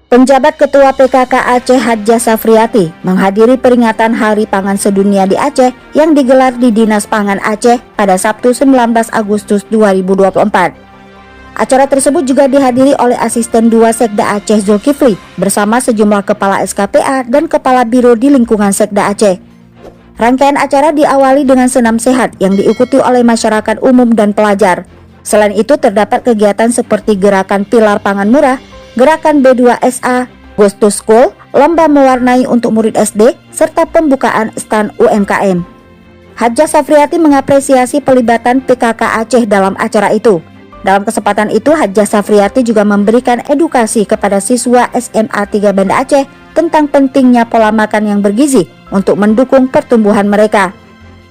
Penjabat Ketua PKK Aceh Hadja Safriati menghadiri peringatan Hari Pangan Sedunia di Aceh yang digelar di Dinas Pangan Aceh pada Sabtu 19 Agustus 2024. Acara tersebut juga dihadiri oleh Asisten 2 Sekda Aceh Zulkifli bersama sejumlah Kepala SKPA dan Kepala Biro di lingkungan Sekda Aceh. Rangkaian acara diawali dengan senam sehat yang diikuti oleh masyarakat umum dan pelajar. Selain itu terdapat kegiatan seperti gerakan Pilar Pangan Murah, gerakan B2SA, Goes to School, lomba mewarnai untuk murid SD, serta pembukaan stand UMKM. Hadja Safriati mengapresiasi pelibatan PKK Aceh dalam acara itu. Dalam kesempatan itu, Hadja Safriati juga memberikan edukasi kepada siswa SMA 3 Banda Aceh tentang pentingnya pola makan yang bergizi untuk mendukung pertumbuhan mereka.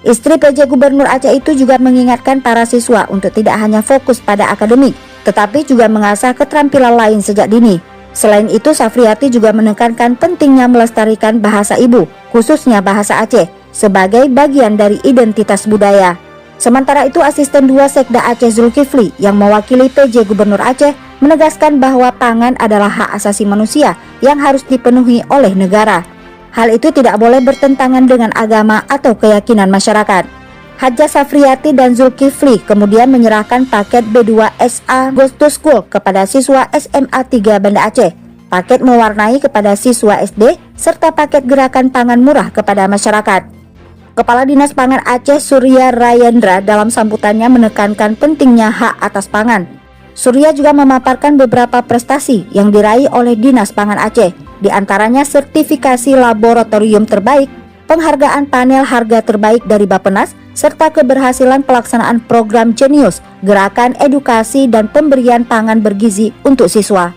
Istri PJ Gubernur Aceh itu juga mengingatkan para siswa untuk tidak hanya fokus pada akademik, tetapi juga mengasah keterampilan lain sejak dini. Selain itu, Safriati juga menekankan pentingnya melestarikan bahasa ibu, khususnya bahasa Aceh, sebagai bagian dari identitas budaya. Sementara itu, Asisten 2 Sekda Aceh Zulkifli yang mewakili PJ Gubernur Aceh menegaskan bahwa pangan adalah hak asasi manusia yang harus dipenuhi oleh negara. Hal itu tidak boleh bertentangan dengan agama atau keyakinan masyarakat. Hadja Safriati dan Zulkifli kemudian menyerahkan paket B2SA Goes to School kepada siswa SMA 3 Banda Aceh, paket mewarnai kepada siswa SD, serta paket gerakan pangan murah kepada masyarakat. Kepala Dinas Pangan Aceh Surya Rayendra dalam sambutannya menekankan pentingnya hak atas pangan. Surya juga memaparkan beberapa prestasi yang diraih oleh Dinas Pangan Aceh, di antaranya sertifikasi laboratorium terbaik, penghargaan panel harga terbaik dari Bappenas, serta keberhasilan pelaksanaan program Jenius, gerakan edukasi dan pemberian pangan bergizi untuk siswa.